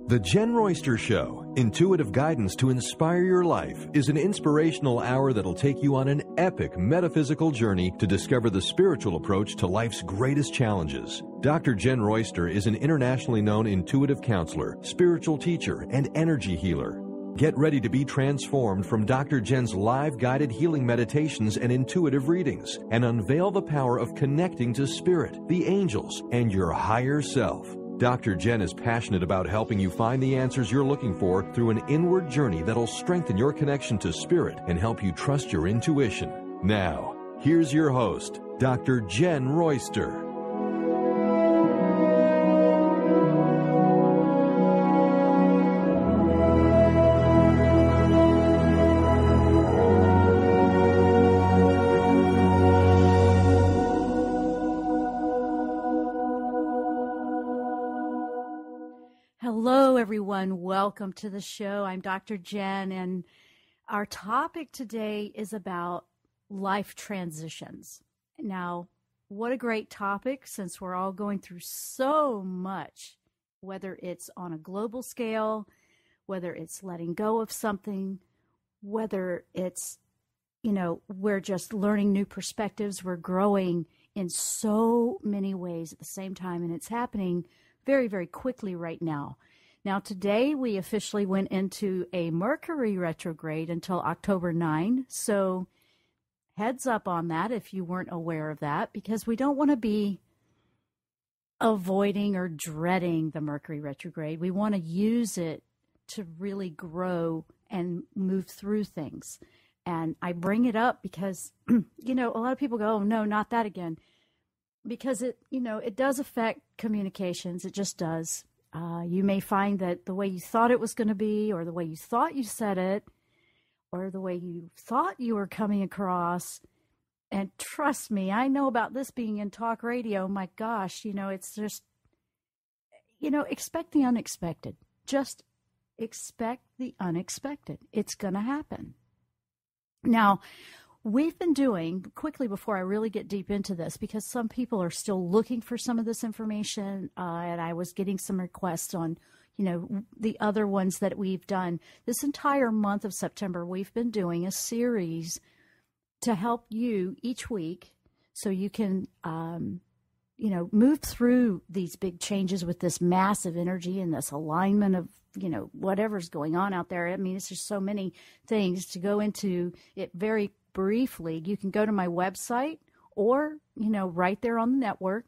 The Jenn Royster Show, intuitive guidance to inspire your life, is an inspirational hour that'll take you on an epic metaphysical journey to discover the spiritual approach to life's greatest challenges. Dr. Jenn Royster is an internationally known intuitive counselor, spiritual teacher, and energy healer. Get ready to be transformed from Dr. Jenn's live guided healing meditations and intuitive readings, and unveil the power of connecting to spirit, the angels, and your higher self. Dr. Jenn is passionate about helping you find the answers you're looking for through an inward journey that'll strengthen your connection to spirit and help you trust your intuition. Now, here's your host, Dr. Jenn Royster. Hello, everyone. Welcome to the show. I'm Dr. Jenn, and our topic today is about life transitions. Now, what a great topic, since we're all going through so much, whether it's on a global scale, whether it's letting go of something, whether it's, we're just learning new perspectives. We're growing in so many ways at the same time, and it's happening very, very quickly right now. Now, today we officially went into a Mercury retrograde until October 9. So heads up on that if you weren't aware of that, because we don't want to be avoiding or dreading the Mercury retrograde. We want to use it to really grow and move through things. And I bring it up because, a lot of people go, oh, no, not that again. Because it does affect communications. It just does. You may find that the way you thought it was going to be, or the way you thought you said it, or the way you thought you were coming across. And trust me, I know about this being in talk radio. My gosh, it's just, expect the unexpected. Just expect the unexpected. It's going to happen. Now, we've been doing, quickly before I really get deep into this, because some people are still looking for some of this information, and I was getting some requests on, the other ones that we've done. This entire month of September, we've been doing a series to help you each week so you can, move through these big changes with this massive energy and this alignment of, whatever's going on out there. I mean, it's just so many things to go into it very briefly. You can go to my website or, right there on the network.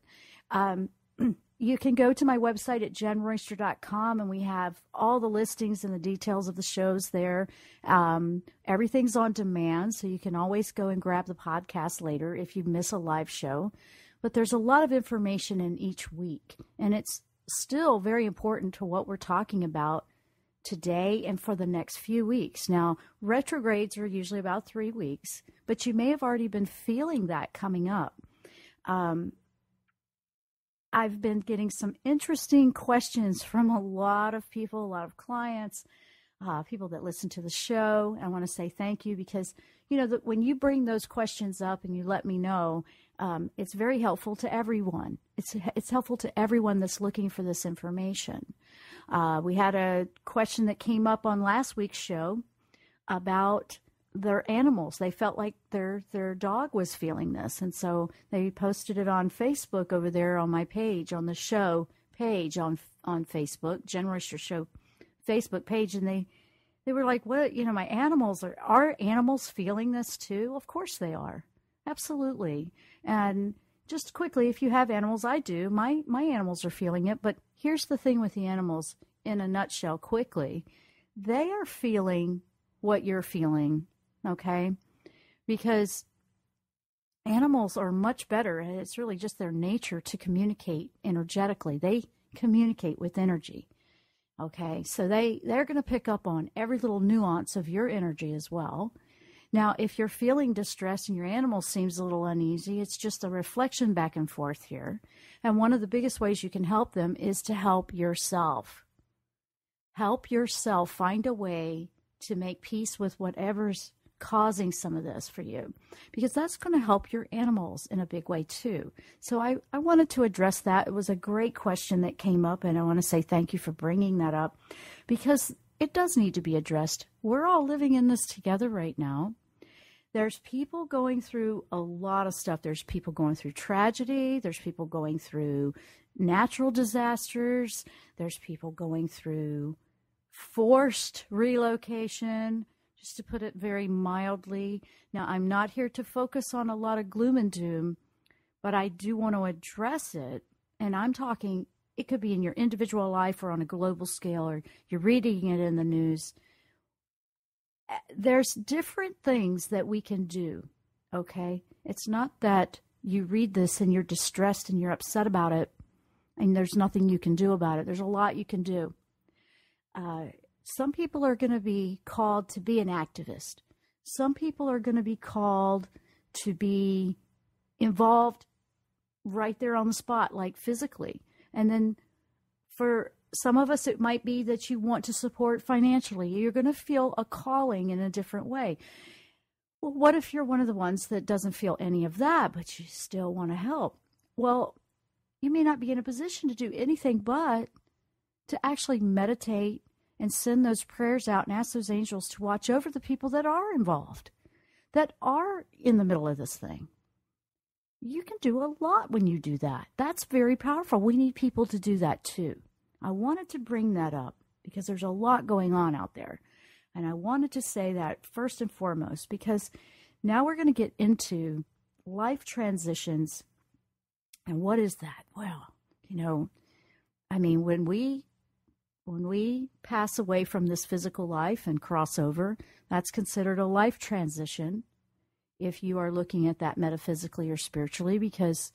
You can go to my website at jennroyster.com, and we have all the listings and the details of the shows there. Everything's on demand, so you can always go and grab the podcast later if you miss a live show. But there's a lot of information in each week, and it's still very important to what we're talking about today and for the next few weeks. Now, retrogrades are usually about 3 weeks, but you may have already been feeling that coming up. I've been getting some interesting questions from a lot of people, a lot of clients, people that listen to the show. I want to say thank you because, when you bring those questions up and you let me know, it's very helpful to everyone. It's helpful to everyone that's looking for this information. We had a question that came up on last week's show about their animals. They felt like their dog was feeling this. And so they posted it on Facebook over there on my page, on the show page on Facebook, Jenn Royster Show Facebook page. And they were like, what, my animals, are animals feeling this too? Of course they are. Absolutely. And just quickly, if you have animals, I do. My animals are feeling it. But here's the thing with the animals in a nutshell, quickly. They are feeling what you're feeling, okay? Because animals are much better. It's really just their nature to communicate energetically. They communicate with energy, okay? So they're going to pick up on every little nuance of your energy as well. Now, if you're feeling distressed and your animal seems a little uneasy, it's just a reflection back and forth here. And one of the biggest ways you can help them is to help yourself. Help yourself find a way to make peace with whatever's causing some of this for you, because that's going to help your animals in a big way too. So I wanted to address that. It was a great question that came up, and I want to say thank you for bringing that up, because it does need to be addressed. We're all living in this together right now. There's people going through a lot of stuff. There's people going through tragedy. There's people going through natural disasters. There's people going through forced relocation, just to put it very mildly. Now, I'm not here to focus on a lot of gloom and doom, but I do want to address it. And I'm talking, it could be in your individual life or on a global scale, or you're reading it in the news. There's different things that we can do, okay? It's not that you read this and you're distressed and you're upset about it and there's nothing you can do about it. There's a lot you can do. Some people are going to be called to be an activist. Some people are going to be called to be involved right there on the spot, like physically. And then for some of us, it might be that you want to support financially. You're going to feel a calling in a different way. Well, what if you're one of the ones that doesn't feel any of that, but you still want to help? Well, you may not be in a position to do anything but to actually meditate and send those prayers out and ask those angels to watch over the people that are involved, that are in the middle of this thing. You can do a lot when you do that. That's very powerful. We need people to do that too. I wanted to bring that up because there's a lot going on out there. And I wanted to say that first and foremost, because now we're going to get into life transitions. And what is that? Well, I mean, when we pass away from this physical life and cross over, that's considered a life transition if you are looking at that metaphysically or spiritually, because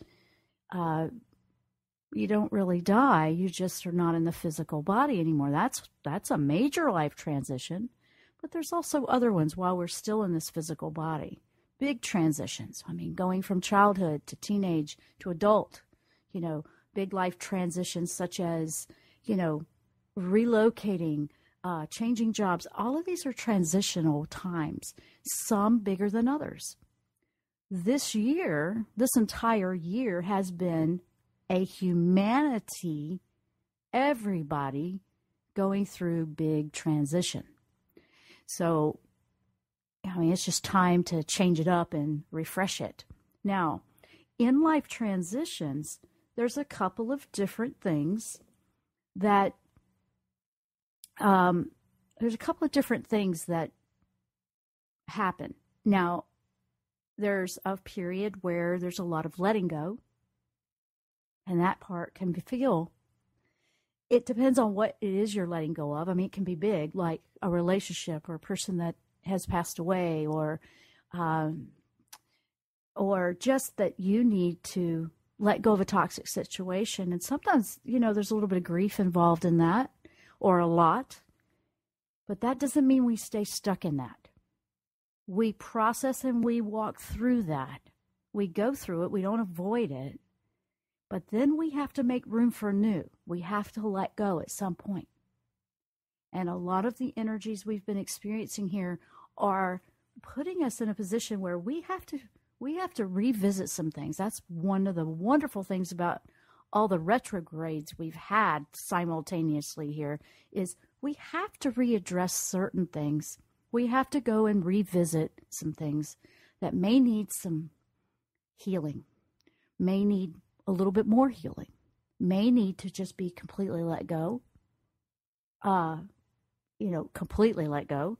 you don't really die. You just are not in the physical body anymore. That's a major life transition. But there's also other ones while we're still in this physical body. Big transitions. I mean, going from childhood to teenage to adult, big life transitions such as, relocating, changing jobs. All of these are transitional times, some bigger than others. This entire year has been a humanity, everybody going through big transition. So, it's just time to change it up and refresh it. Now, in life transitions, there's a couple of different things that happen. Now, there's a period where there's a lot of letting go, and that part can it depends on what it is you're letting go of. I mean, it can be big, like a relationship or a person that has passed away, or just that you need to let go of a toxic situation. And sometimes, there's a little bit of grief involved in that, or a lot, but that doesn't mean we stay stuck in that. We process and we walk through that. We go through it. We don't avoid it. But then we have to make room for new. We have to let go at some point. And a lot of the energies we've been experiencing here are putting us in a position where we have to revisit some things. That's one of the wonderful things about all the retrogrades we've had simultaneously here, is we have to readdress certain things. We have to go and revisit some things that may need some healing, may need a little bit more healing, may need to just be completely let go, completely let go.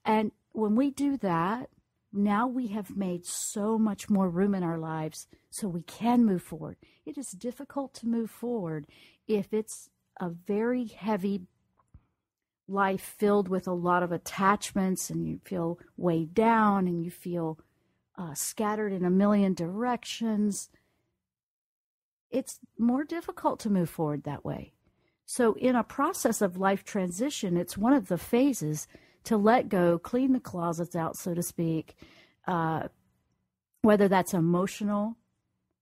And when we do that, now we have made so much more room in our lives so we can move forward. It is difficult to move forward if it's a very heavy life filled with a lot of attachments, and you feel weighed down, and you feel scattered in a million directions. It's more difficult to move forward that way. So in a process of life transition, it's one of the phases to let go, clean the closets out, so to speak, whether that's emotional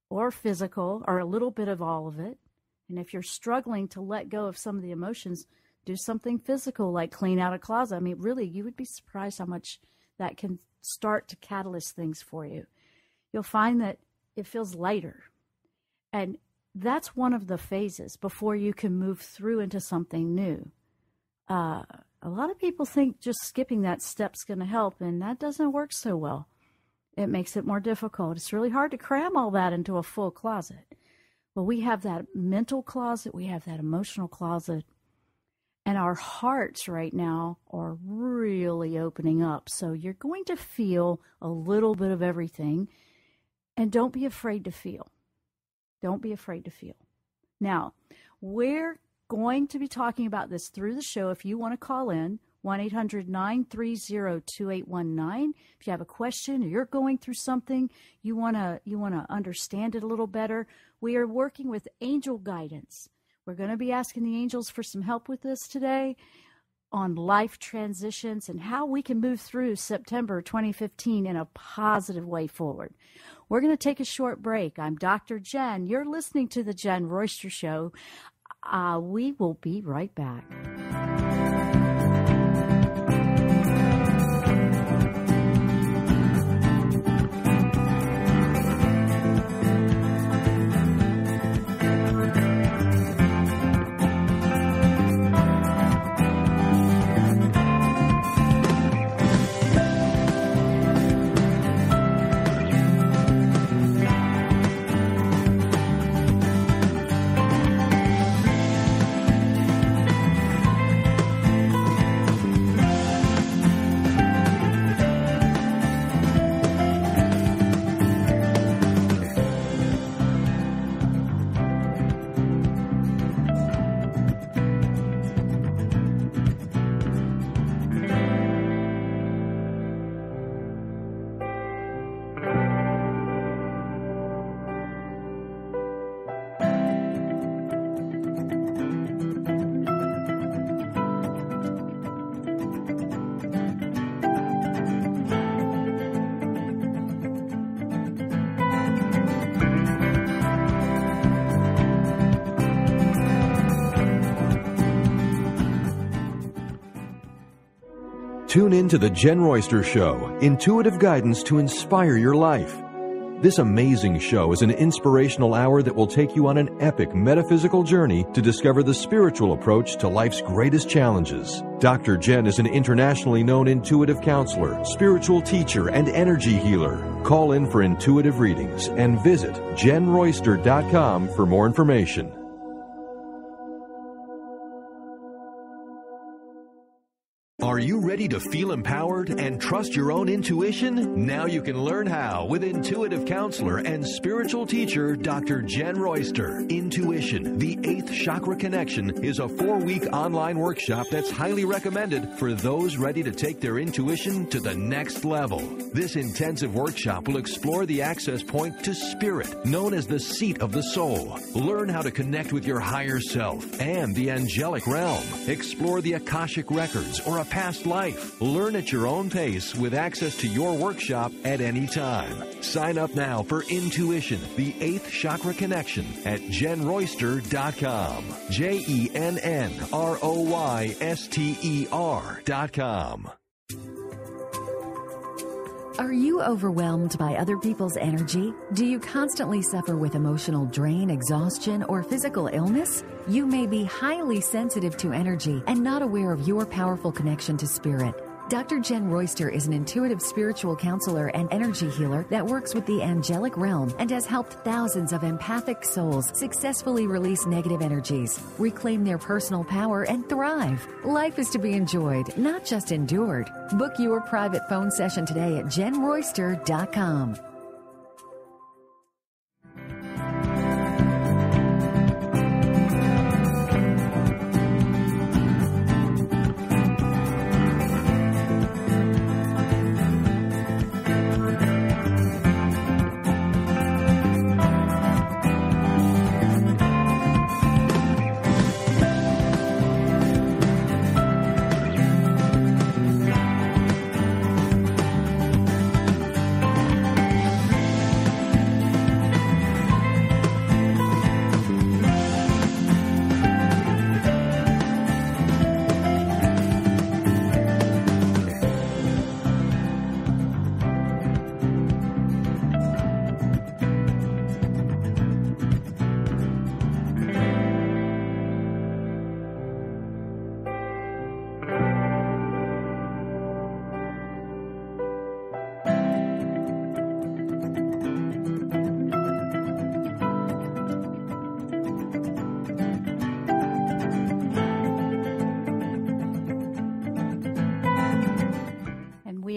or physical or a little bit of all of it. And if you're struggling to let go of some of the emotions, do something physical like clean out a closet. I mean, really, you would be surprised how much that can start to catalyst things for you. You'll find that it feels lighter. And that's one of the phases before you can move through into something new. A lot of people think just skipping that step's going to help, and that doesn't work so well. It makes it more difficult. It's really hard to cram all that into a full closet. Well, we have that mental closet, we have that emotional closet, and our hearts right now are really opening up. So you're going to feel a little bit of everything, and don't be afraid to feel. Don't be afraid to feel. Now, we're going to be talking about this through the show. If you want to call in, 1-800-930-2819. If you have a question or you're going through something, you want to understand it a little better, we are working with angel guidance. We're going to be asking the angels for some help with this today on life transitions and how we can move through September 2015 in a positive way forward. We're going to take a short break. I'm Dr. Jenn. You're listening to The Jenn Royster Show. We will be right back. Tune in to The Jenn Royster Show, intuitive guidance to inspire your life. This amazing show is an inspirational hour that will take you on an epic metaphysical journey to discover the spiritual approach to life's greatest challenges. Dr. Jenn is an internationally known intuitive counselor, spiritual teacher, and energy healer. Call in for intuitive readings and visit JennRoyster.com for more information. Are you ready to feel empowered and trust your own intuition? Now you can learn how with intuitive counselor and spiritual teacher Dr. Jenn Royster. Intuition, the 8th Chakra Connection, is a 4-week online workshop that's highly recommended for those ready to take their intuition to the next level. This intensive workshop will explore the access point to spirit, known as the seat of the soul. Learn how to connect with your higher self and the angelic realm. Explore the Akashic records or a past life. Learn at your own pace with access to your workshop at any time. Sign up now for Intuition, the 8th Chakra Connection at JennRoyster.com. JennRoyster.com. Are you overwhelmed by other people's energy? Do you constantly suffer with emotional drain, exhaustion, or physical illness? You may be highly sensitive to energy and not aware of your powerful connection to spirit. Dr. Jenn Royster is an intuitive spiritual counselor and energy healer that works with the angelic realm and has helped thousands of empathic souls successfully release negative energies, reclaim their personal power, and thrive. Life is to be enjoyed, not just endured. Book your private phone session today at JennRoyster.com.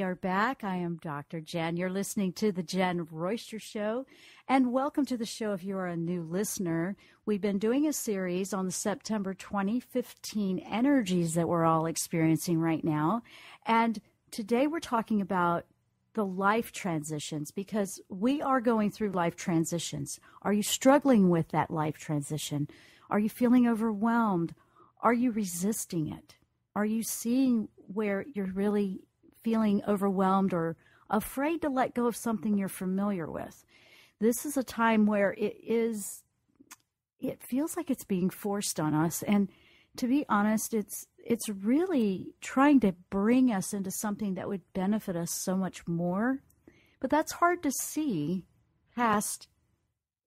are back. I am Dr. Jenn. You're listening to the Jenn Royster Show, and welcome to the show if you are a new listener. We've been doing a series on the September 2015 energies that we're all experiencing right now, and today we're talking about the life transitions, because we are going through life transitions. Are you struggling with that life transition? Are you feeling overwhelmed? Are you resisting it? Are you seeing where you're really feeling overwhelmed or afraid to let go of something you're familiar with? This is a time where it feels like it's being forced on us. And to be honest, it's really trying to bring us into something that would benefit us so much more. But that's hard to see past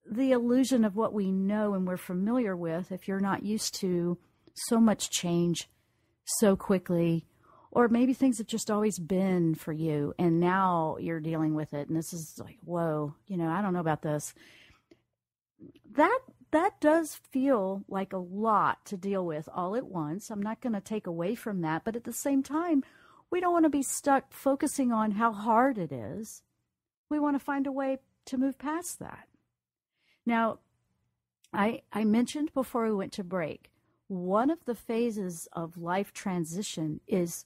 the illusion of what we know and we're familiar with if you're not used to so much change so quickly. Or maybe things have just always been for you, and now you're dealing with it. And this is like, whoa, I don't know about this. That does feel like a lot to deal with all at once. I'm not going to take away from that. But at the same time, we don't want to be stuck focusing on how hard it is. We want to find a way to move past that. Now, I mentioned before we went to break, one of the phases of life transition is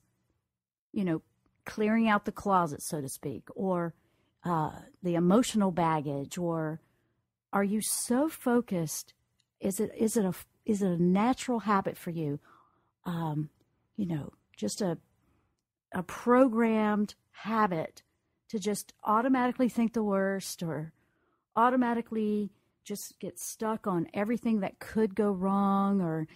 clearing out the closet, so to speak, or the emotional baggage, or are you so focused? Is it a natural habit for you? Just a programmed habit to just automatically think the worst, or automatically just get stuck on everything that could go wrong, or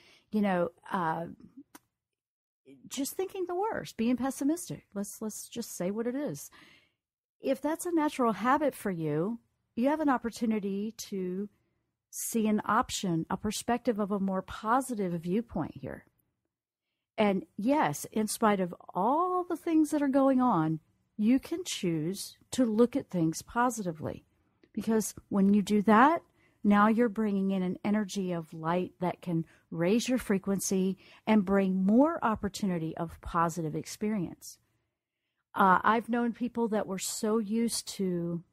just thinking the worst, being pessimistic. Let's just say what it is. If that's a natural habit for you, you have an opportunity to see an option, a perspective of a more positive viewpoint here. And yes, in spite of all the things that are going on, you can choose to look at things positively. Because when you do that, now you're bringing in an energy of light that can raise your frequency and bring more opportunity of positive experience. I've known people that were so used to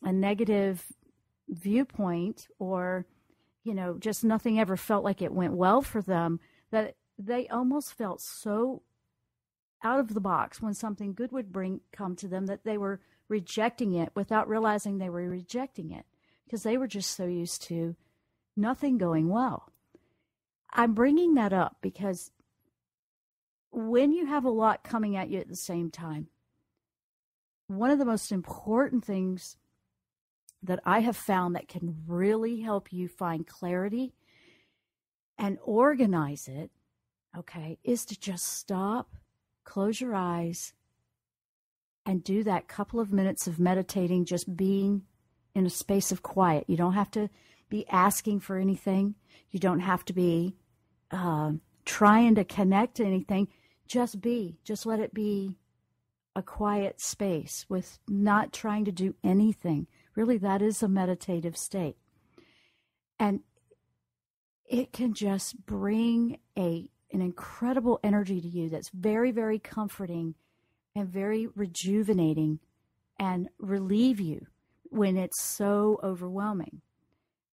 a negative viewpoint, or, just nothing ever felt like it went well for them, that they almost felt so out of the box when something good would come to them that they were rejecting it without realizing they were rejecting it, because they were just so used to nothing going well. I'm bringing that up because when you have a lot coming at you at the same time, one of the most important things that I have found that can really help you find clarity and organize it, is to just stop, close your eyes, and do that couple of minutes of meditating, just being in a space of quiet. You don't have to be asking for anything. You don't have to be trying to connect to anything. Just be. Just let it be a quiet space with not trying to do anything. Really, that is a meditative state. And it can just bring an incredible energy to you that's very, very comforting and very rejuvenating, and relieve you when it's so overwhelming.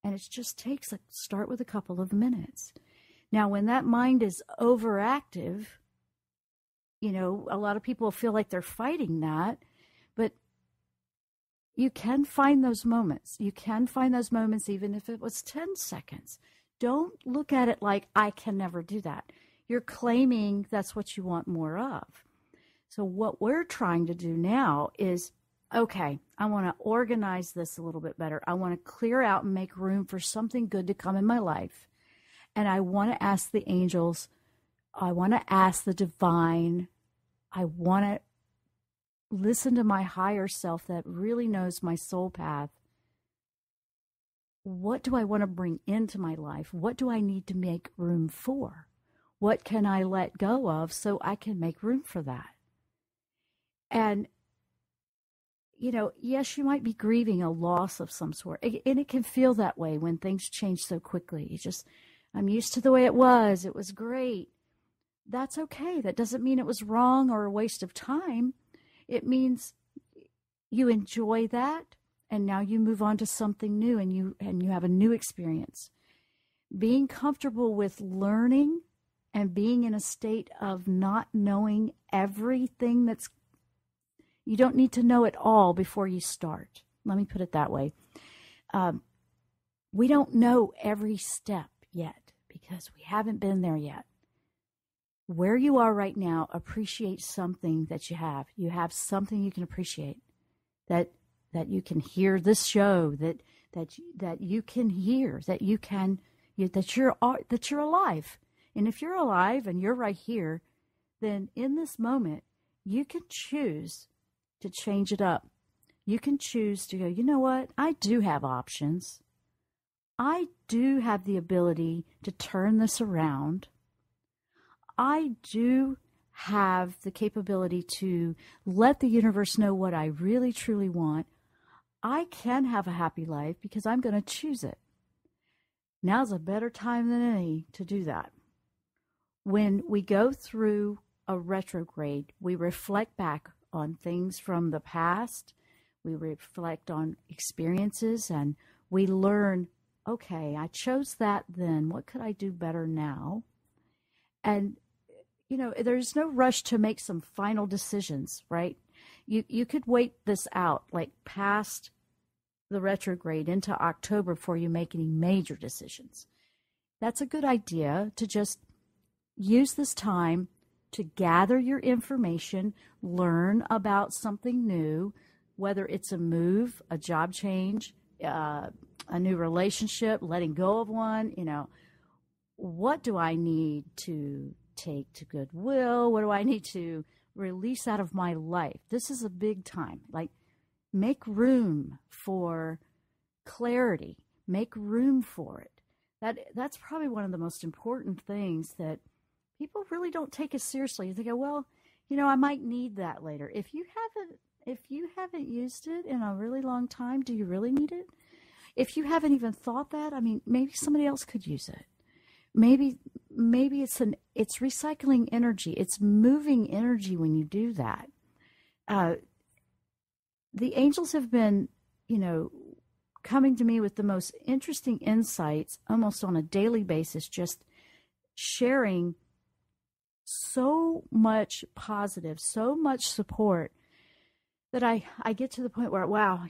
And it just takes start with a couple of minutes. Now, when that mind is overactive, a lot of people feel like they're fighting that, but you can find those moments. You can find those moments even if it was 10 seconds. Don't look at it like, I can never do that. You're claiming that's what you want more of. So what we're trying to do now is, okay, I want to organize this a little bit better. I want to clear out and make room for something good to come in my life. And I want to ask the angels, I want to ask the divine, I want to listen to my higher self that really knows my soul path. What do I want to bring into my life? What do I need to make room for? What can I let go of so I can make room for that? And, yes, you might be grieving a loss of some sort. And it can feel that way when things change so quickly. I'm used to the way it was. It was great. That's okay. That doesn't mean it was wrong or a waste of time. It means you enjoy that, and now you move on to something new, and you have a new experience. Being comfortable with learning and being in a state of not knowing everything you don't need to know it all before you start. Let me put it that way. We don't know every step yet because we haven't been there yet. Where you are right now, appreciate something that you have. You have something you can appreciate. That you can hear this show, that you can hear, that you're alive. And if you're alive and you're right here, then in this moment, you can choose to change it up. You can choose to go, you know what? I do have options. I do have the ability to turn this around. I do have the capability to let the universe know what I really, truly want. I can have a happy life because I'm going to choose it. Now's a better time than any to do that. When we go through a retrograde, we reflect back on things from the past. We reflect on experiences and we learn, okay, I chose that then. What could I do better now? And, there's no rush to make some final decisions, right? You could wait this out, like past the retrograde into October before you make any major decisions. That's a good idea to just use this time to gather your information, learn about something new, whether it's a move, a job change, a new relationship, letting go of one. What do I need to take to Goodwill? What do I need to release out of my life? This is a big time. Like, make room for clarity. Make room for it. That's probably one of the most important things that people really don't take as seriously. They go, well, I might need that later. If you haven't used it in a really long time, do you really need it? If you haven't even thought that, maybe somebody else could use it. Maybe it's recycling energy. It's moving energy when you do that. The angels have been, coming to me with the most interesting insights almost on a daily basis, just sharing so much positive, so much support that I get to the point where, wow,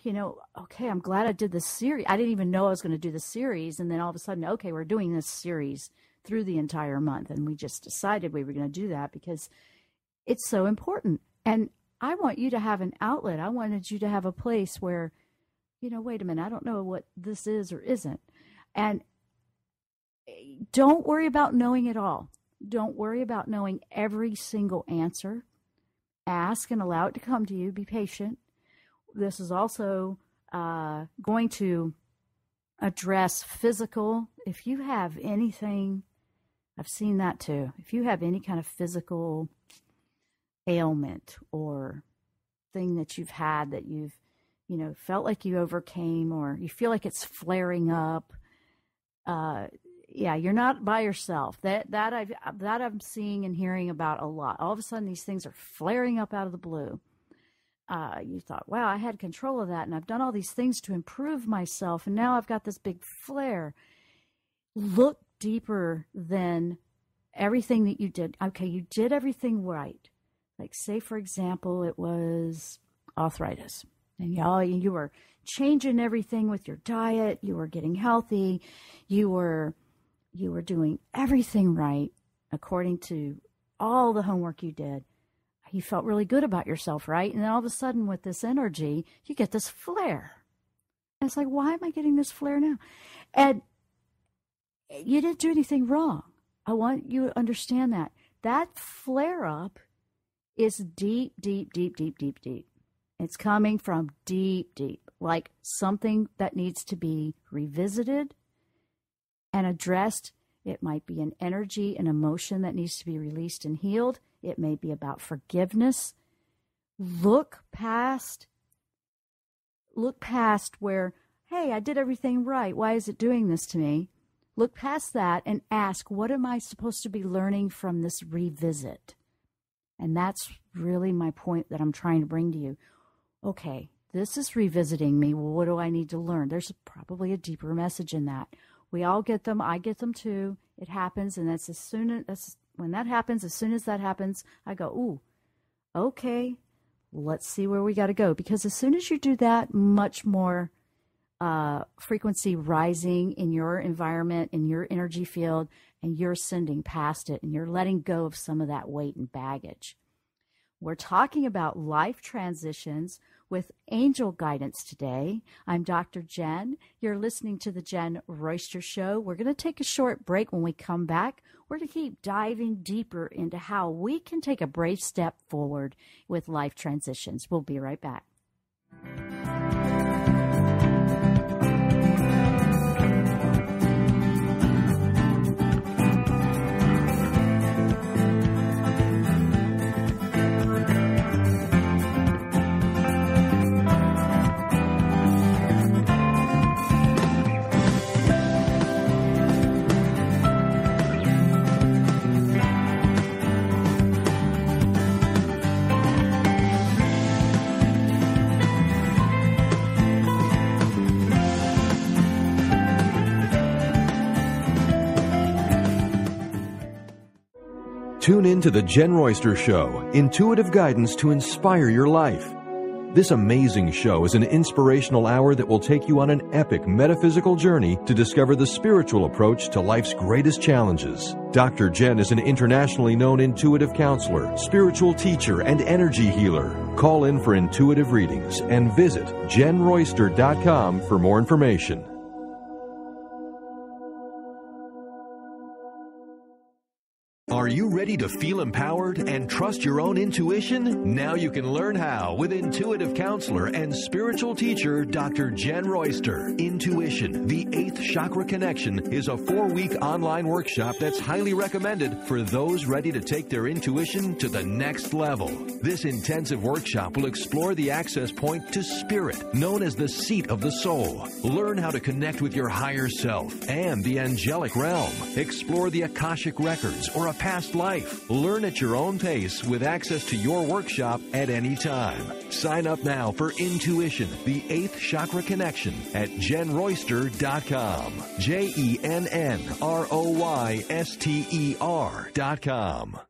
okay, I'm glad I did this series. I didn't even know I was going to do the series. And then all of a sudden, okay, we're doing this series through the entire month. And we just decided we were going to do that because it's so important. And I want you to have an outlet. I wanted you to have a place where, wait a minute, I don't know what this is or isn't. And don't worry about knowing it all. Don't worry about knowing every single answer. Ask and allow it to come to you. Be patient. This is also going to address physical. If you have anything, I've seen that too. If you have any kind of physical ailment or thing that you've had that you've, felt like you overcame, or you feel like it's flaring up, you're not by yourself. That I'm seeing and hearing about a lot. All of a sudden, these things are flaring up out of the blue. You thought, wow, I had control of that, and I've done all these things to improve myself, and now I've got this big flare. Look deeper than everything that you did. Okay, you did everything right. Like, say, for example, it was arthritis, and you were changing everything with your diet. You were getting healthy. You were doing everything right according to all the homework you did. You felt really good about yourself, right? And then all of a sudden with this energy, you get this flare. And it's like, why am I getting this flare now? And you didn't do anything wrong. I want you to understand that. That flare up is deep, deep, deep, deep, deep, deep. It's coming from deep, deep, like something that needs to be revisited and addressed. It might be an energy, an emotion that needs to be released and healed. It may be about forgiveness. Look past where, hey, I did everything right. Why is it doing this to me? Look past that and ask, what am I supposed to be learning from this revisit? And that's really my point that I'm trying to bring to you. Okay, this is revisiting me. Well, what do I need to learn? There's probably a deeper message in that. We all get them. I get them too. It happens. And that's when that happens, as soon as that happens, I go, ooh, okay, let's see where we got to go. Because as soon as you do that, much more frequency rising in your environment, in your energy field, and you're ascending past it, and you're letting go of some of that weight and baggage. We're talking about life transitions with angel guidance today. I'm Dr. Jenn. You're listening to the Jenn Royster Show. We're going to take a short break. When we come back, we're going to keep diving deeper into how we can take a brave step forward with life transitions. We'll be right back. Tune in to the Jenn Royster Show, intuitive guidance to inspire your life. This amazing show is an inspirational hour that will take you on an epic metaphysical journey to discover the spiritual approach to life's greatest challenges. Dr. Jenn is an internationally known intuitive counselor, spiritual teacher, and energy healer. Call in for intuitive readings and visit JennRoyster.com for more information. Are you ready to feel empowered and trust your own intuition? Now you can learn how with intuitive counselor and spiritual teacher Dr. Jenn Royster. Intuition, the 8th Chakra Connection, is a 4-week online workshop that's highly recommended for those ready to take their intuition to the next level. This intensive workshop will explore the access point to spirit, known as the seat of the soul. Learn how to connect with your higher self and the angelic realm. Explore the Akashic records or a past life. Learn at your own pace with access to your workshop at any time. Sign up now for Intuition, the 8th Chakra Connection at JennRoyster.com. JennRoyster.com.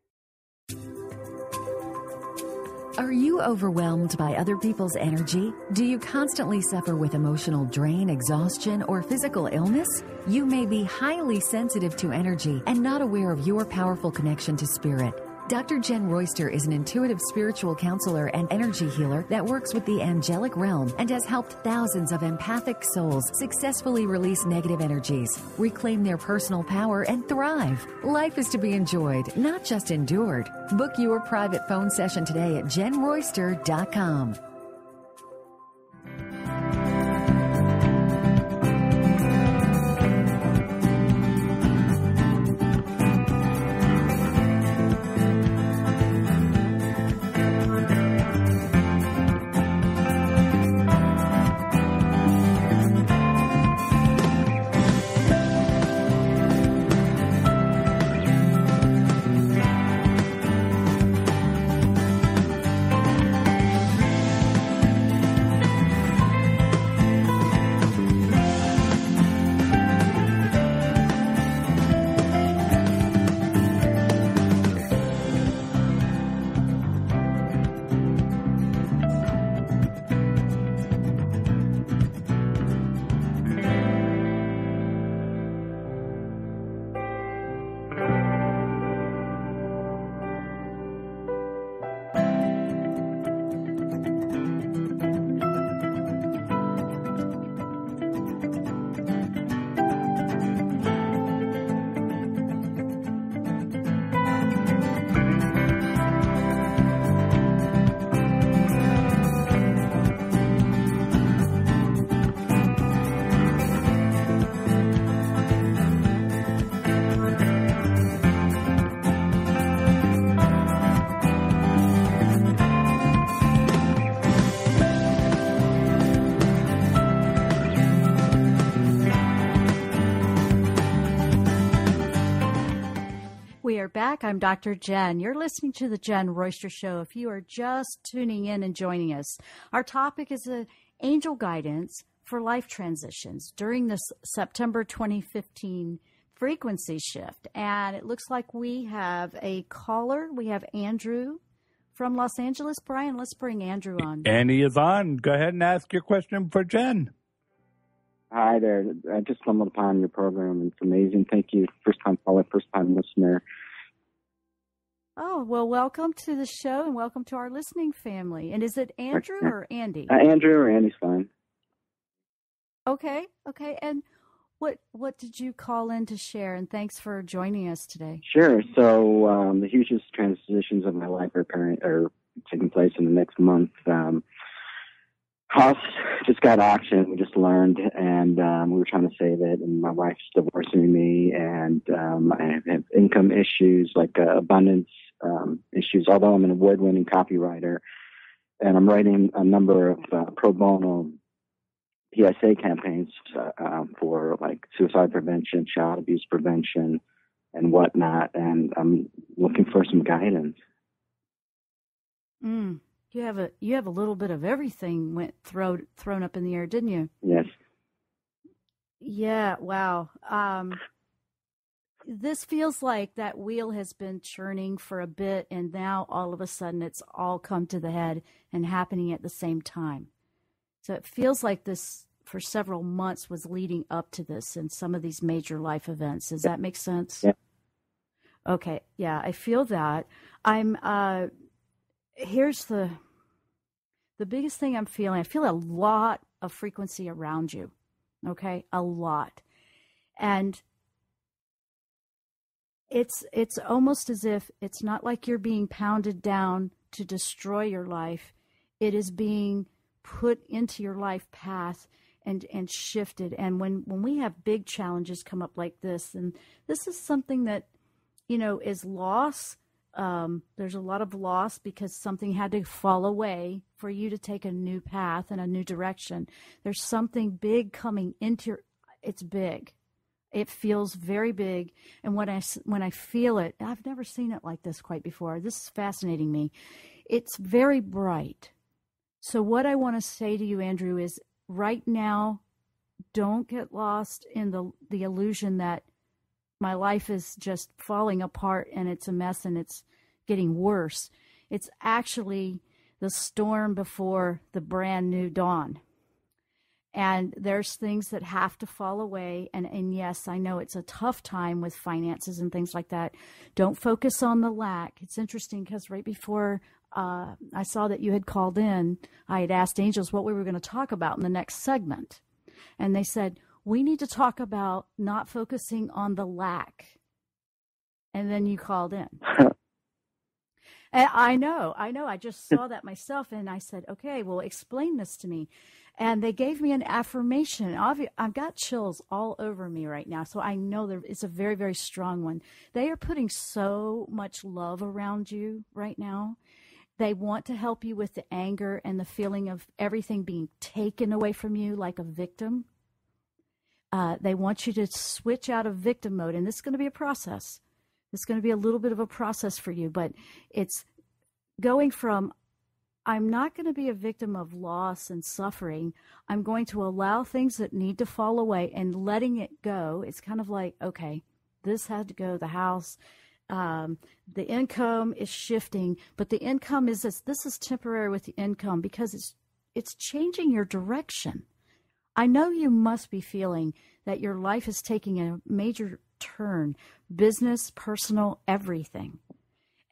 Are you overwhelmed by other people's energy? Do you constantly suffer with emotional drain, exhaustion, or physical illness? You may be highly sensitive to energy and not aware of your powerful connection to spirit. Dr. Jenn Royster is an intuitive spiritual counselor and energy healer that works with the angelic realm and has helped thousands of empathic souls successfully release negative energies, reclaim their personal power, and thrive. Life is to be enjoyed, not just endured. Book your private phone session today at JennRoyster.com. back. I'm Dr. Jenn. You're listening to the Jenn Royster Show. If you are just tuning in and joining us, our topic is angel guidance for life transitions during this September 2015 frequency shift. And it looks like we have a caller. We have Andrew from Los Angeles. Brian, let's bring Andrew on. Annie is on. Go ahead and ask your question for Jenn. Hi there. I just stumbled upon your program. It's amazing. Thank you. First time caller, first time listener. Oh, well, welcome to the show and welcome to our listening family. And is it Andrew or Andy? Andrew or Andy's fine. Okay. And what did you call in to share? And thanks for joining us today. Sure. So the hugest transitions of my life are taking place in the next month. House just got auctioned. We just learned, and we were trying to save it. And my wife's divorcing me, and I have income issues like abundance issues. Although I'm an award-winning copywriter, and I'm writing a number of pro bono PSA campaigns for like suicide prevention, child abuse prevention, and whatnot. And I'm looking for some guidance. You have a little bit of everything went thrown up in the air, didn't you? Yes. Yeah. Wow. This feels like that wheel has been churning for a bit, and now all of a sudden it's all come to the head and happening at the same time. So it feels like this for several months was leading up to this and some of these major life events. Does that make sense? Yeah. Okay. Yeah, I feel that. Here's the biggest thing I'm feeling. I feel a lot of frequency around you. Okay? A lot. And it's almost as if it's not like you're being pounded down to destroy your life. It is being put into your life path and shifted. And when we have big challenges come up like this, and this is something that, is loss. There's a lot of loss because something had to fall away for you to take a new path and a new direction. There's something big coming into it's big. It feels very big. And when I feel it, I've never seen it like this quite before. This is fascinating me. It's very bright. So what I want to say to you, Andrew, is right now, don't get lost in the illusion that my life is just falling apart and it's a mess and it's getting worse. It's actually the storm before the brand new dawn. And there's things that have to fall away. And yes, I know it's a tough time with finances and things like that. Don't focus on the lack. It's interesting because right before I saw that you had called in, I had asked angels what we were going to talk about in the next segment. And they said, we need to talk about not focusing on the lack. And then you called in. And I know. I just saw that myself. And I said, okay, well, explain this to me. And they gave me an affirmation. I've got chills all over me right now. So I know it's a very, very strong one. They are putting so much love around you right now. They want to help you with the anger and the feeling of everything being taken away from you like a victim. They want you to switch out of victim mode. And this is going to be a process. It's going to be a little bit of a process for you. But it's going from, I'm not going to be a victim of loss and suffering. I'm going to allow things that need to fall away and letting it go. It's kind of like, okay, this had to go, the house. The income is shifting, but the income is this is temporary with the income because it's changing your direction. I know you must be feeling that your life is taking a major turn, business, personal, everything.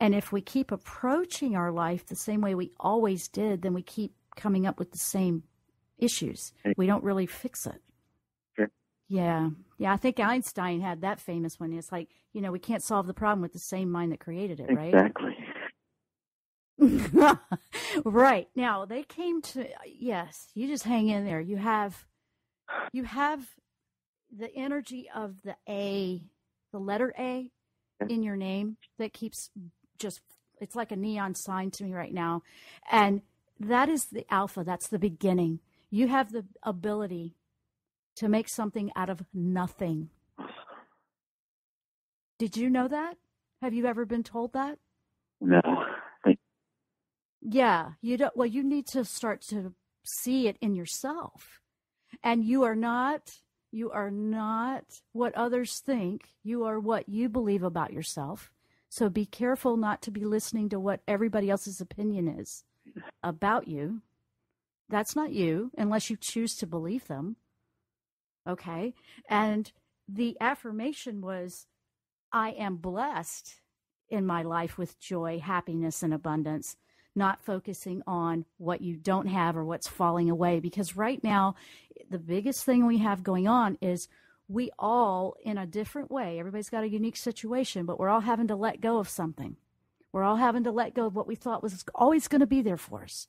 And if we keep approaching our life the same way we always did, then we keep coming up with the same issues. We don't really fix it. Sure. Yeah. I think Einstein had that famous one. It's like, we can't solve the problem with the same mind that created it, right? Exactly. Right. Now, they came to, yes, you just hang in there. You have the energy of the A, the letter A in your name that keeps it's like a neon sign to me right now. And that is the alpha. That's the beginning. You have the ability to make something out of nothing. Did you know that? Have you ever been told that? No. Yeah, you don't. Well, you need to start to see it in yourself. And you are not what others think. You are what you believe about yourself. So be careful not to be listening to what everybody else's opinion is about you. That's not you unless you choose to believe them. Okay? And the affirmation was, I am blessed in my life with joy, happiness, and abundance, not focusing on what you don't have or what's falling away. Because right now, the biggest thing we have going on is we all, in a different way, everybody's got a unique situation, but we're all having to let go of something. We're all having to let go of what we thought was always going to be there for us.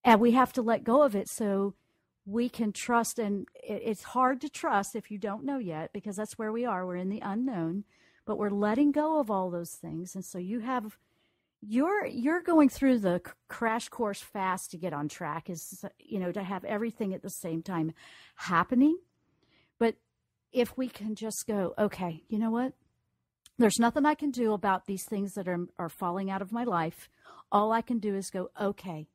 And we have to let go of it so we can trust. And it's hard to trust if you don't know yet, because that's where we are. We're in the unknown, but we're letting go of all those things. And so you're going through the crash course fast to get on track, is, to have everything at the same time happening. But if we can just go, okay, you know what? There's nothing I can do about these things that are falling out of my life. All I can do is go, okay.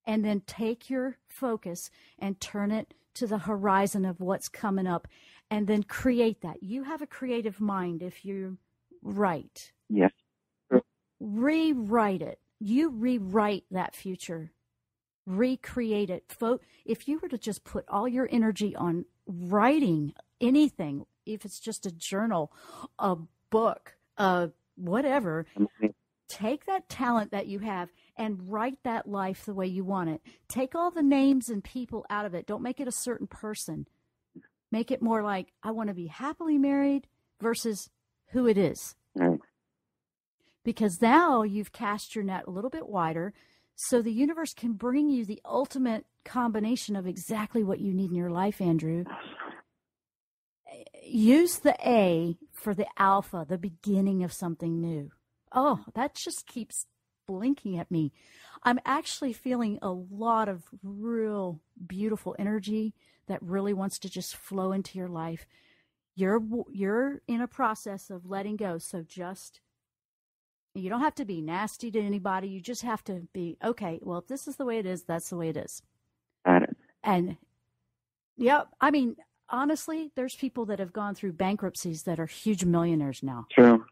And then take your focus and turn it to the horizon of what's coming up, and then create that. You have a creative mind if you write. Yes. Rewrite it. You rewrite that future. Recreate it. If you were to just put all your energy on writing anything, if it's just a journal, a book, whatever, take that talent that you have and write that life the way you want it. Take all the names and people out of it. Don't make it a certain person. Make it more like, I want to be happily married versus who it is. Right. Because now you've cast your net a little bit wider, so the universe can bring you the ultimate combination of exactly what you need in your life, Andrew. Use the A for the alpha, the beginning of something new. Oh, that just keeps blinking at me. I'm actually feeling a lot of real beautiful energy that really wants to just flow into your life. You're in a process of letting go, so you don't have to be nasty to anybody. You just have to be, okay, well, if this is the way it is, that's the way it is. Got it. And, yeah, I mean, honestly, there's people that have gone through bankruptcies that are huge millionaires now. True.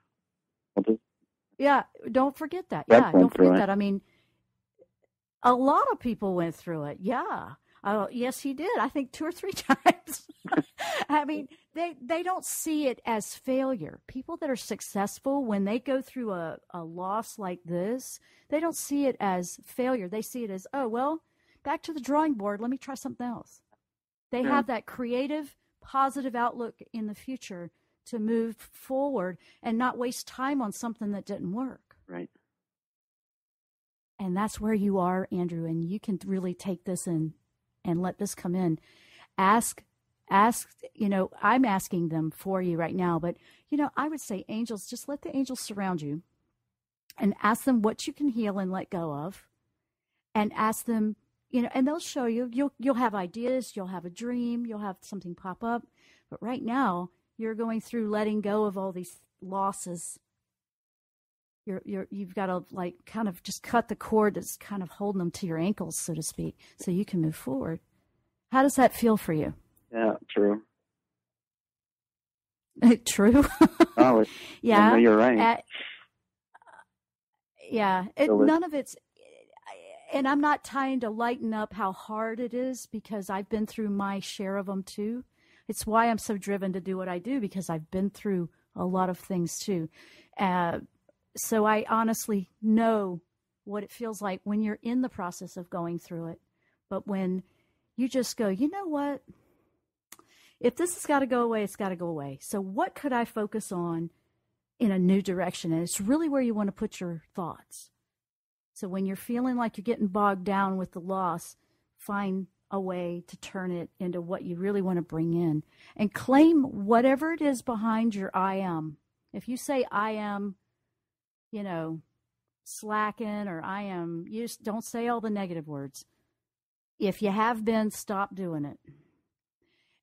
Yeah, don't forget that. Yeah, don't forget that. I mean, a lot of people went through it. Yeah. Yes, he did. I think 2 or 3 times. I mean, they don't see it as failure. People that are successful, when they go through a loss like this, they don't see it as failure. They see it as, oh, well, back to the drawing board. Let me try something else. They have that creative, positive outlook in the future to move forward and not waste time on something that didn't work. Right. And that's where you are, Andrew, and you can really take this in and let this come in. Ask, I'm asking them for you right now, but, I would say angels, just let the angels surround you and ask them what you can heal and let go of, and ask them, and they'll show you. You'll have ideas, you'll have a dream, you'll have something pop up, but right now you're going through letting go of all these losses. You've got to kind of just cut the cord that's kind of holding them to your ankles, so to speak, so you can move forward. How does that feel for you? Yeah, true. True. Oh, yeah. No, you're right. None of it's, and I'm not trying to lighten up how hard it is, because I've been through my share of them too. It's why I'm so driven to do what I do, because I've been through a lot of things too. So I honestly know what it feels like when you're in the process of going through it. But when you just go, you know what? If this has got to go away, it's got to go away. So what could I focus on in a new direction? And it's really where you want to put your thoughts. So when you're feeling like you're getting bogged down with the loss, find a way to turn it into what you really want to bring in, and claim whatever it is behind your I am. If you say I am, slacking, or I am, you just don't say all the negative words. If you have been, stop doing it.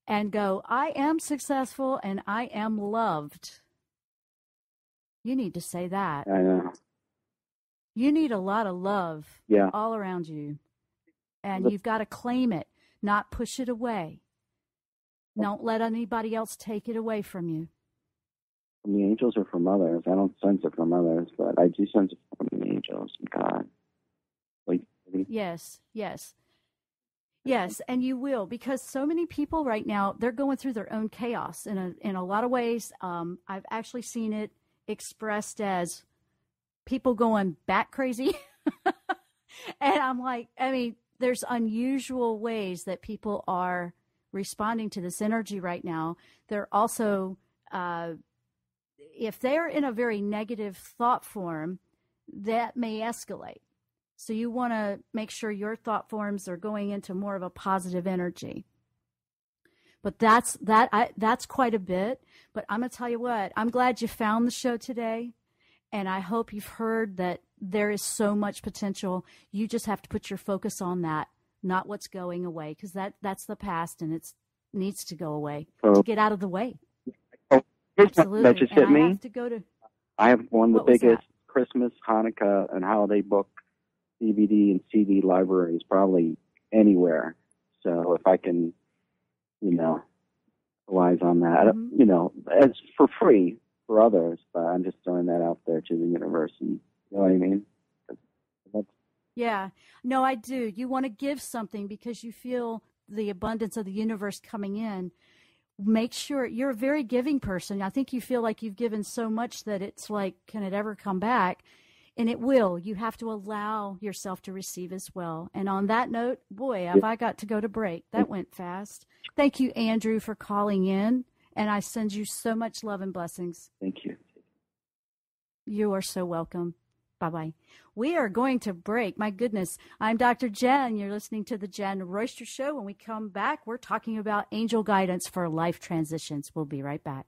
And go, I am successful and I am loved. You need to say that. I know. You need a lot of love all around you. And you've got to claim it, not push it away. Don't let anybody else take it away from you. From the angels or from others? I don't sense it from others, but I do sense it from the angels and God. Yes. Yes, and you will, because so many people right now, they're going through their own chaos in a lot of ways. I've actually seen it expressed as people going bat crazy. And I'm like, I mean, there's unusual ways that people are responding to this energy right now. They're also, if they're in a very negative thought form, that may escalate. So you want to make sure your thought forms are going into more of a positive energy. But that's quite a bit. But I'm going to tell you what, I'm glad you found the show today. And I hope you've heard that there is so much potential. You just have to put your focus on that, not what's going away, because that's the past and it needs to go away, to get out of the way. Absolutely. That just hit me. I have one of the biggest Christmas, Hanukkah, and holiday book DVD and CD libraries probably anywhere. So if I can, relies on that, as for free for others, but I'm just throwing that out there to the universe. And, you know what I mean? Yeah. No, I do. You want to give something because you feel the abundance of the universe coming in. Make sure you're a very giving person. I think you feel like you've given so much that it's like, can it ever come back? And it will. You have to allow yourself to receive as well. And on that note, boy, have I got to go to break. That went fast. Thank you, Andrew, for calling in. And I send you so much love and blessings. Thank you. You are so welcome. Bye-bye. We are going to break. My goodness. I'm Dr. Jenn. You're listening to the Jenn Royster Show. When we come back, we're talking about angel guidance for life transitions. We'll be right back.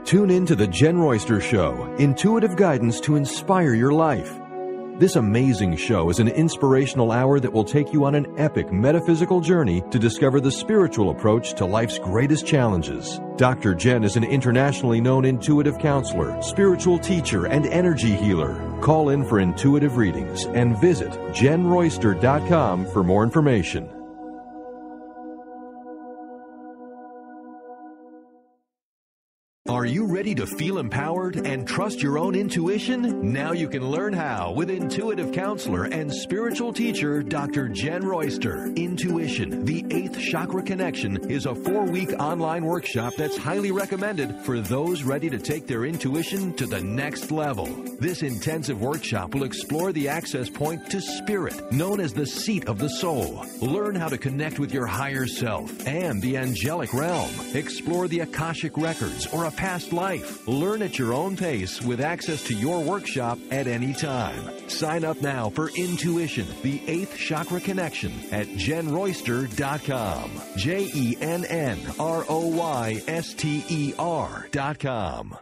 Tune in to the Jenn Royster Show, intuitive guidance to inspire your life. This amazing show is an inspirational hour that will take you on an epic metaphysical journey to discover the spiritual approach to life's greatest challenges. Dr. Jenn is an internationally known intuitive counselor, spiritual teacher, and energy healer. Call in for intuitive readings and visit JennRoyster.com for more information. Are you ready to feel empowered and trust your own intuition? Now you can learn how with intuitive counselor and spiritual teacher Dr. Jenn Royster. Intuition, the 8th Chakra Connection, is a 4-week online workshop that's highly recommended for those ready to take their intuition to the next level. This intensive workshop will explore the access point to spirit, known as the seat of the soul. Learn how to connect with your higher self and the angelic realm. Explore the Akashic records or a past life. Learn at your own pace with access to your workshop at any time. Sign up now for Intuition, the 8th Chakra Connection at JennRoyster.com. JennRoyster.com.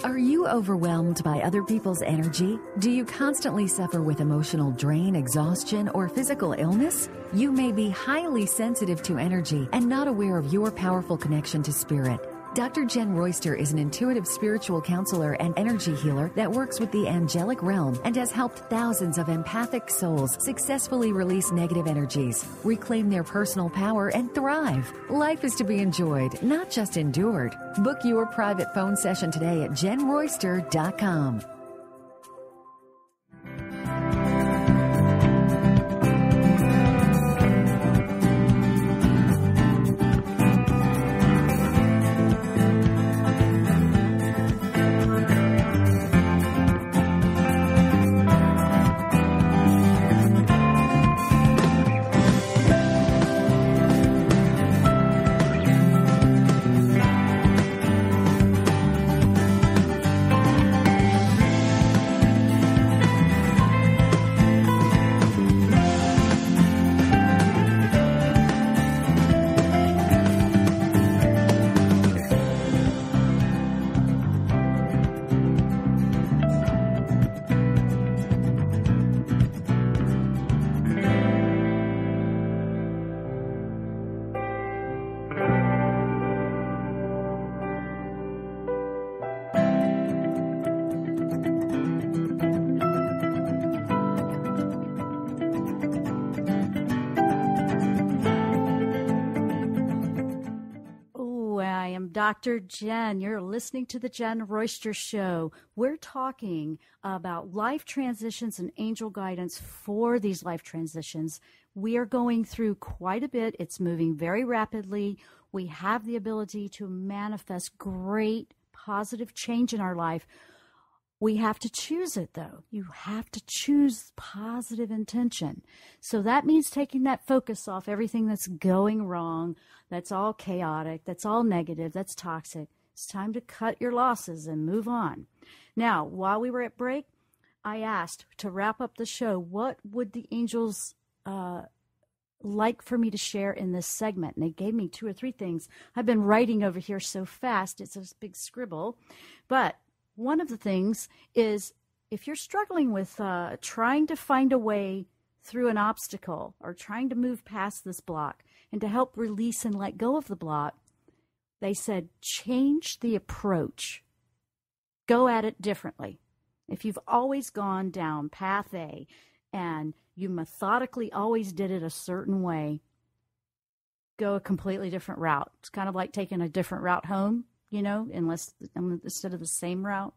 Are you overwhelmed by other people's energy? Do you constantly suffer with emotional drain, exhaustion, or physical illness? You may be highly sensitive to energy and not aware of your powerful connection to spirit. Dr. Jenn Royster is an intuitive spiritual counselor and energy healer that works with the angelic realm and has helped thousands of empathic souls successfully release negative energies, reclaim their personal power, and thrive. Life is to be enjoyed, not just endured. Book your private phone session today at JennRoyster.com. Dr. Jenn. You're listening to the Jenn Royster Show. We're talking about life transitions and angel guidance for these life transitions. We are going through quite a bit. It's moving very rapidly. We have the ability to manifest great positive change in our life. We have to choose it, though. You have to choose positive intention. So that means taking that focus off everything that's going wrong, that's all chaotic, that's all negative, that's toxic. It's time to cut your losses and move on. Now, while we were at break, I asked to wrap up the show, what would the angels like for me to share in this segment? And they gave me 2 or 3 things. I've been writing over here so fast, it's a big scribble. But one of the things is if you're struggling with trying to find a way through an obstacle or trying to move past this block and to help release and let go of the block, they said change the approach. Go at it differently. If you've always gone down path A and you methodically always did it a certain way, go a completely different route. It's kind of like taking a different route home. Instead of the same route.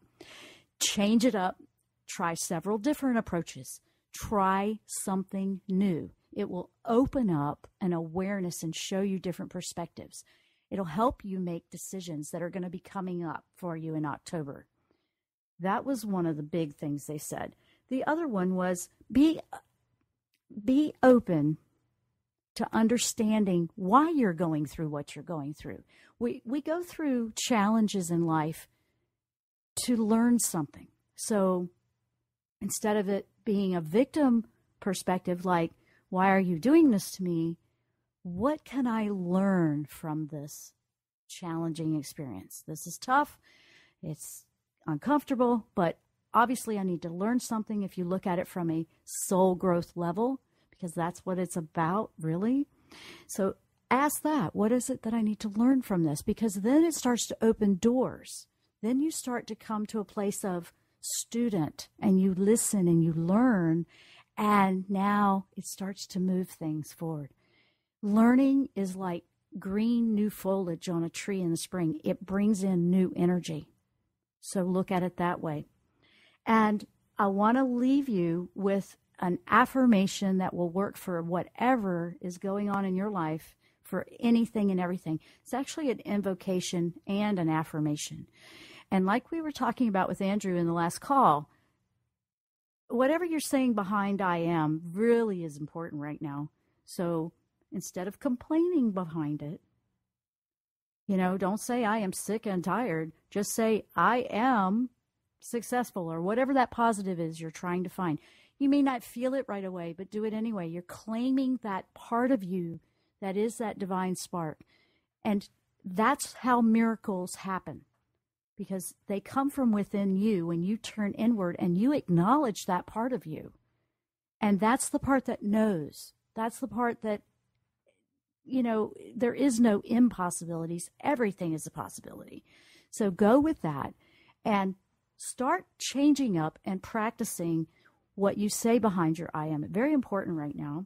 Change it up. Try several different approaches. Try something new. It will open up an awareness and show you different perspectives. It'll help you make decisions that are going to be coming up for you in October. That was one of the big things they said. The other one was be open to understanding why you're going through what you're going through. We go through challenges in life to learn something. So instead of it being a victim perspective, like, why are you doing this to me? What can I learn from this challenging experience? This is tough. It's uncomfortable, but obviously I need to learn something if you look at it from a soul growth level, because that's what it's about, really. So ask that. What is it that I need to learn from this? Because then it starts to open doors. Then you start to come to a place of student, and you listen and you learn, and now it starts to move things forward. Learning is like green new foliage on a tree in the spring. It brings in new energy. So look at it that way. And I want to leave you with an affirmation that will work for whatever is going on in your life, for anything and everything. It's actually an invocation and an affirmation. And like we were talking about with Andrew in the last call, whatever you're saying behind I am really is important right now. So instead of complaining behind it, Don't say I am sick and tired. Just say I am successful, or whatever that positive is you're trying to find. You may not feel it right away, but do it anyway. You're claiming that part of you that is that divine spark. And that's how miracles happen, because they come from within you when you turn inward and you acknowledge that part of you. And that's the part that knows. That's the part that, there is no impossibilities. Everything is a possibility. So go with that and start changing up and practicing what you say behind your I am. Very important right now.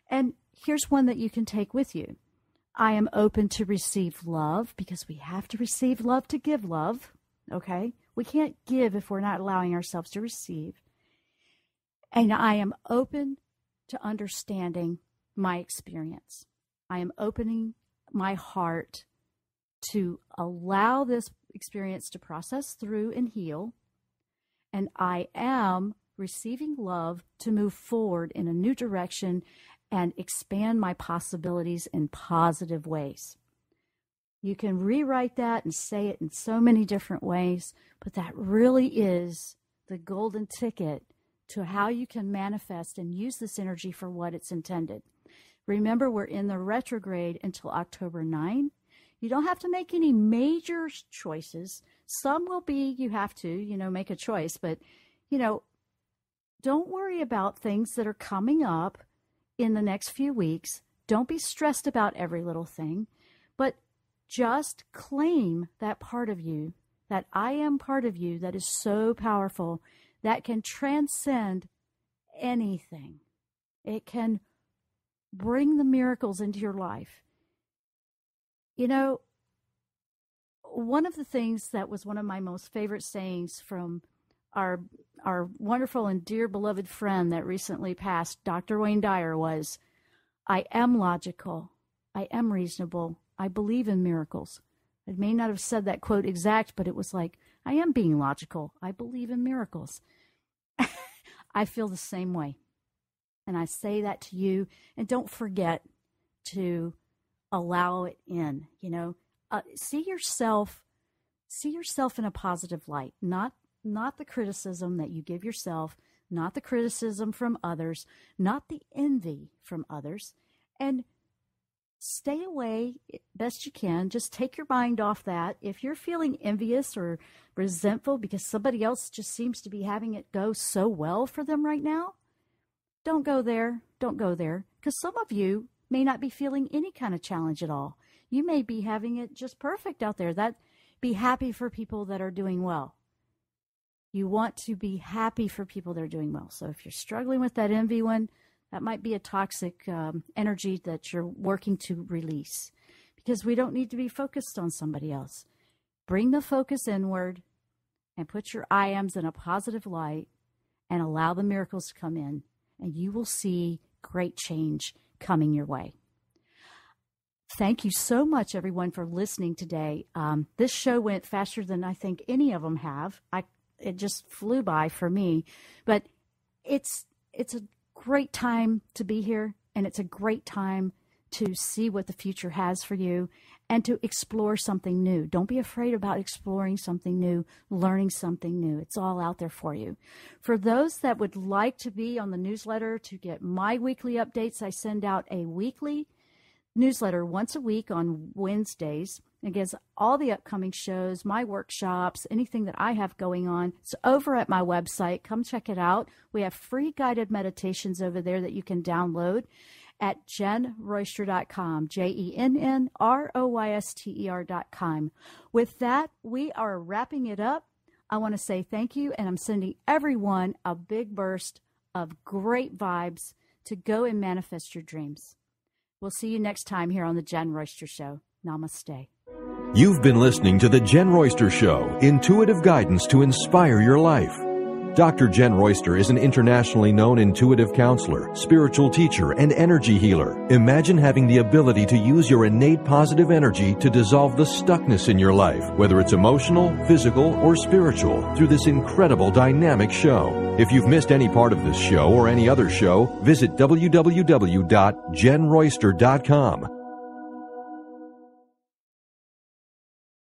And here's one that you can take with you. I am open to receive love, because we have to receive love to give love. Okay? We can't give if we're not allowing ourselves to receive. And I am open to understanding my experience. I am opening my heart to allow this experience to process through and heal. And I am receiving love to move forward in a new direction and expand my possibilities in positive ways. You can rewrite that and say it in so many different ways, but that really is the golden ticket to how you can manifest and use this energy for what it's intended. Remember, we're in the retrograde until October 9. You don't have to make any major choices. Some will be, you have to, make a choice, but, don't worry about things that are coming up in the next few weeks. Don't be stressed about every little thing, but just claim that part of you, that I am part of you that is so powerful, that can transcend anything. It can bring the miracles into your life. One of the things that was one of my most favorite sayings from our wonderful and dear beloved friend that recently passed, Dr. Wayne Dyer, was, I am logical. I am reasonable. I believe in miracles. I may not have said that quote exact, but it was like, I am being logical. I believe in miracles. I feel the same way. And I say that to you. And don't forget to allow it in. See yourself in a positive light, not the criticism that you give yourself, not the criticism from others, not the envy from others. And stay away best you can. Just take your mind off that. If you're feeling envious or resentful because somebody else just seems to be having it go so well for them right now, don't go there. Don't go there. Because some of you may not be feeling any kind of challenge at all. You may be having it just perfect out there. Be happy for people that are doing well. You want to be happy for people that are doing well. So if you're struggling with that envy one, that might be a toxic energy that you're working to release, because we don't need to be focused on somebody else. Bring the focus inward and put your I ams in a positive light and allow the miracles to come in, and you will see great change coming your way. Thank you so much, everyone, for listening today. This show went faster than I think any of them have. It just flew by for me, but it's a great time to be here, and it's a great time to see what the future has for you and to explore something new. Don't be afraid about exploring something new, learning something new. It's all out there for you. For those that would like to be on the newsletter to get my weekly updates, I send out a weekly newsletter once a week on Wednesdays. It gives all the upcoming shows, my workshops, anything that I have going on. It's over at my website. Come check it out. We have free guided meditations over there that you can download at JennRoyster.com, JennRoyster.com. With that, we are wrapping it up. I want to say thank you, and I'm sending everyone a big burst of great vibes to go and manifest your dreams. We'll see you next time here on The Jenn Royster Show. Namaste. You've been listening to The Jenn Royster Show, intuitive guidance to inspire your life. Dr. Jenn Royster is an internationally known intuitive counselor, spiritual teacher, and energy healer. Imagine having the ability to use your innate positive energy to dissolve the stuckness in your life, whether it's emotional, physical, or spiritual, through this incredible dynamic show. If you've missed any part of this show or any other show, visit www.JennRoyster.com.